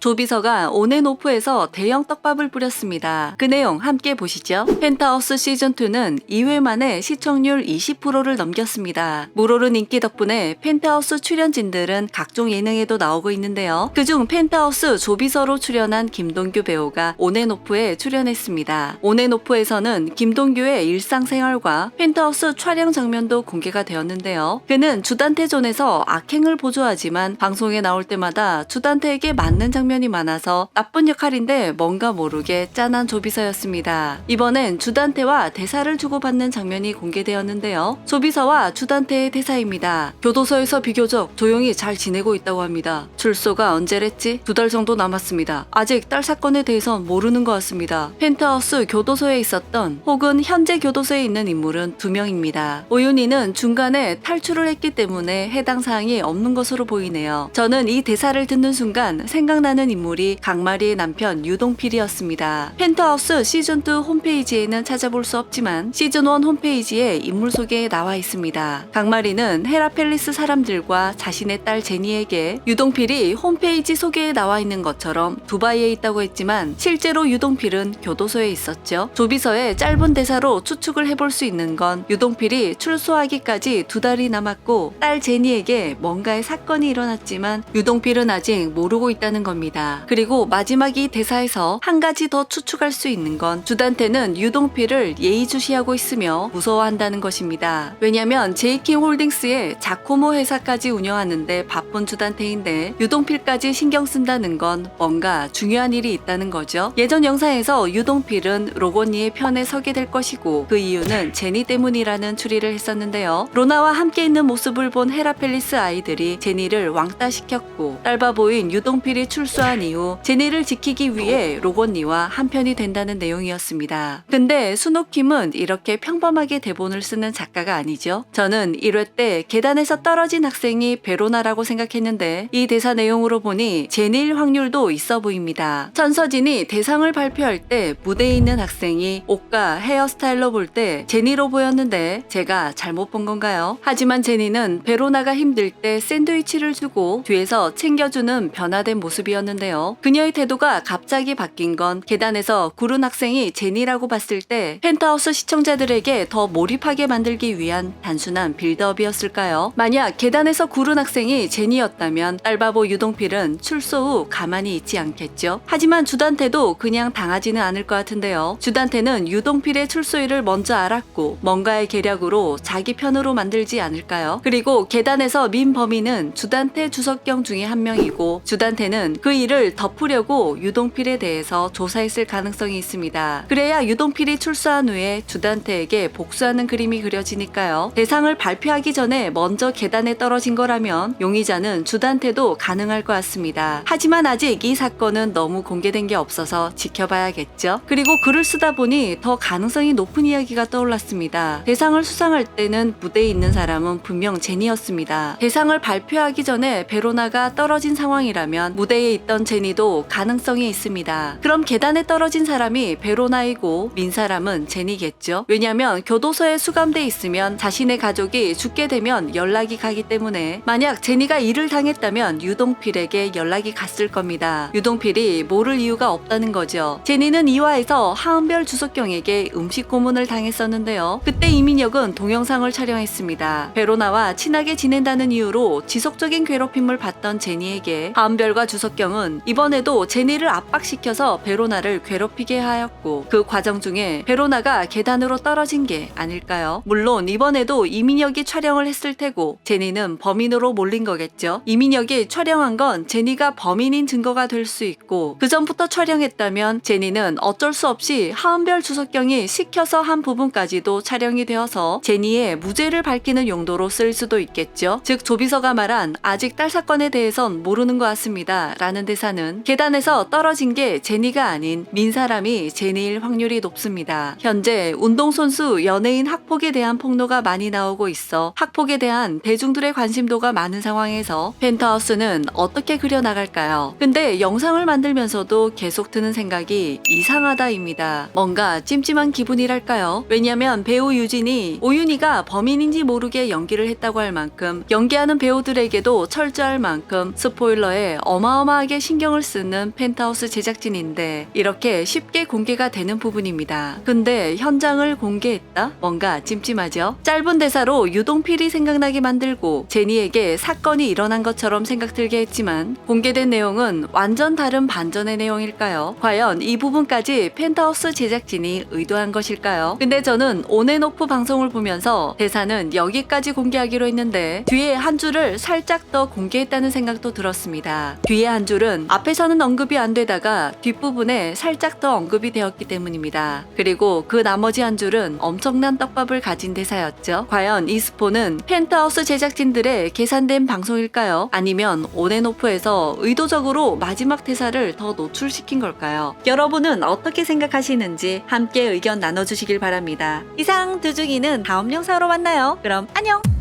조비서가 온앤오프에서 대형 떡밥을 뿌렸습니다. 그 내용 함께 보시죠. 펜트하우스 시즌2는 2회 만에 시청률 20%를 넘겼습니다. 물오른 인기 덕분에 펜트하우스 출연진들은 각종 예능에도 나오고 있는데요. 그중 펜트하우스 조비서로 출연한 김동규 배우가 온앤오프에 출연했습니다. 온앤오프에서는 김동규의 일상생활과 펜트하우스 촬영 장면도 공개가 되었는데요. 그는 주단태존에서 악행을 보조하지만 방송에 나올 때마다 주단태에게 맞는 장면이 많아서 나쁜 역할인데 뭔가 모르게 짠한 조비서였습니다. 이번엔 주단태와 대사를 주고받는 장면이 공개되었는데요. 조비서와 주단태의 대사입니다. 교도소에서 비교적 조용히 잘 지내고 있다고 합니다. 출소가 언제랬지? 2달 정도 남았습니다. 아직 딸 사건에 대해선 모르는 것 같습니다. 펜트하우스 교도소에 있었던 혹은 현재 교도소에 있는 인물은 2명입니다. 오윤희는 중간에 탈출을 했기 때문에 해당 사항이 없는 것으로 보이네요. 저는 이 대사를 듣는 순간 생각나는 인물이 강마리의 남편 유동필이었습니다. 펜트하우스 시즌2 홈페이지에는 찾아볼 수 없지만 시즌1 홈페이지에 인물 소개에 나와 있습니다. 강마리는 헤라펠리스 사람들과 자신의 딸 제니에게 유동필이 홈페이지 소개에 나와 있는 것처럼 두바이에 있다고 했지만 실제로 유동필은 교도소에 있었죠. 조비서의 짧은 대사로 추측을 해볼 수 있는 건 유동필이 출소하기까지 2달이 남았고 딸 제니에게 뭔가의 사건이 일어났지만 유동필은 아직 모르고 있다는 겁니다. 그리고 마지막 이 대사에서 한 가지 더 추측할 수 있는 건 주단태는 유동필을 예의주시하고 있으며 무서워한다는 것입니다. 왜냐면 제이킹 홀딩스의 자코모 회사까지 운영하는데 바쁜 주단태인데 유동필까지 신경 쓴다는 건 뭔가 중요한 일이 있다는 거죠. 예전 영상에서 유동필은 로건니의 편에 서게 될 것이고 그 이유는 제니 때문이라는 추리를 했었는데요. 로나와 함께 있는 모습을 본 헤라펠리스 아이들이 제니를 왕따시켰고 딸바보인 유동필이 출소한 이후 제니를 지키기 위해 로건니와 한편이 된다는 내용이었습니다. 근데 수노킴은 이렇게 평범하게 대본을 쓰는 작가가 아니죠. 저는 1회 때 계단에서 떨어진 학생이 베로나라고 생각했는데 이 대사 내용으로 보니 제니일 확률도 있어 보입니다. 천서진이 대상을 발표할 때 무대에 있는 학생이 옷과 헤어스타일로 볼 때 제니로 보였는데 제가 잘못 본 건가요? 하지만 제니는 베로나가 힘들 때 샌드위치를 주고 뒤에서 챙겨주는 변화된 모습이었는데요. 그녀의 태도가 갑자기 바뀐 건 계단에서 구른 학생이 제니라고 봤을 때 펜트하우스 시청자들에게 더 몰입하게 만들기 위한 단순한 빌드업이었을까요? 만약 계단에서 구른 학생이 제니였다면 딸바보 유동필은 출소 후 가만히 있지 않겠죠. 하지만 주단태도 그냥 당하지는 않을 것 같은데요. 주단태는 유동필의 출소일을 먼저 알았고 뭔가의 계략으로 자기 편으로 만들지 않을까요? 그리고 계단에서 민 범인은 주단태 주석경 중에 한 명이고 주단태는 그 일을 덮으려고 유동필에 대해서 조사했을 가능성이 있습니다. 그래야 유동필이 출소한 후에 주단태에게 복수하는 그림이 그려지니까요. 대상을 발표하기 전에 먼저 계단에 떨어진 거라면 용의자는 주단태도 가능할 것 같습니다. 하지만 아직 이 사건은 너무 공개된 게 없어서 지켜봐야겠죠. 그리고 글을 쓰다 보니 더 가능성이 높은 이야기가 떠올랐습니다. 대상을 수상할 때는 무대에 있는 사람은 분명 제니였습니다. 대상을 발표하기 전에 베로나가 떨어진 상황이라면 무대에 있던 제니도 가능성이 있습니다. 그럼 계단에 떨어진 사람이 베로나이고 민 사람은 제니겠죠. 왜냐면 교도소에 수감돼 있으면 자신의 가족이 죽게 되면 연락이 가기 때문에 만약 제니가 일을 당했다면 유동필에게 연락이 갔을 겁니다. 유동필이 모를 이유가 없다는 거죠. 제니는 이화에서 하은별 주석경에게 음식 고문을 당했었는데요. 그때 이민혁은 동영상을 촬영했습니다. 베로나와 친하게 지낸다는 이유로 지속적인 괴롭힘을 받던 제니에게 하은별과 주석경은 이번에도 제니를 압박시켜서 베로나를 괴롭히게 하였고 그 과정 중에 베로나가 계단으로 떨어진 게 아닐까요? 물론 이번에도 이민혁이 촬영을 했을 테고 제니는 범인으로 몰린 거겠죠. 이민혁이 촬영한 건 제니가 범인인 증거가 될 수 있고 그 전부터 촬영했다면 제니는 어쩔 수 없이 하은별 주석경이 시켜서 한 부분까지도 촬영이 되어서 제니의 무죄를 밝히는 용도로 쓸 수도 있겠죠. 즉 조비서가 말한 아직 딸 사건에 대해선 모르는 것 같습니다 라는 대사는 계단에서 떨어진 게 제니가 아닌 민 사람이 제니일 확률이 높습니다. 현재 운동선수, 연예인 학폭에 대한 폭로가 많이 나오고 있어 학폭에 대한 대중들의 관심도가 많은 상황에서 펜트하우스는 어떻게 그려나갈까요? 근데 영상을 만들면서도 계속 드는 생각이 이상하다입니다. 뭔가 찜찜한 기분이랄까요? 왜냐면 배우 유진이 오윤희가 범인인지 모르게 연기를 했다고 할 만큼 연기하는 배우들에게도 철저할 만큼 스포일러에 어마어마하게 세세하게 신경을 쓰는 펜트하우스 제작진인데 이렇게 쉽게 공개가 되는 부분입니다. 근데 현장을 공개했다? 뭔가 찜찜하죠? 짧은 대사로 유동필이 생각나게 만들고 제니에게 사건이 일어난 것처럼 생각들게 했지만 공개된 내용은 완전 다른 반전의 내용일까요? 과연 이 부분까지 펜트하우스 제작진이 의도한 것일까요? 근데 저는 온앤오프 방송을 보면서 대사는 여기까지 공개하기로 했는데 뒤에 한 줄을 살짝 더 공개했다는 생각도 들었습니다. 뒤에 한 줄은 앞에서는 언급이 안 되다가 뒷부분에 살짝 더 언급이 되었기 때문입니다. 그리고 그 나머지 한 줄은 엄청난 떡밥을 가진 대사였죠. 과연 이 스포는 펜트하우스 제작진들의 계산된 방송일까요? 아니면 온앤오프에서 의도적으로 마지막 대사를 더 노출시킨 걸까요? 여러분은 어떻게 생각하시는지 함께 의견 나눠주시길 바랍니다. 이상 두중이는 다음 영상으로 만나요. 그럼 안녕!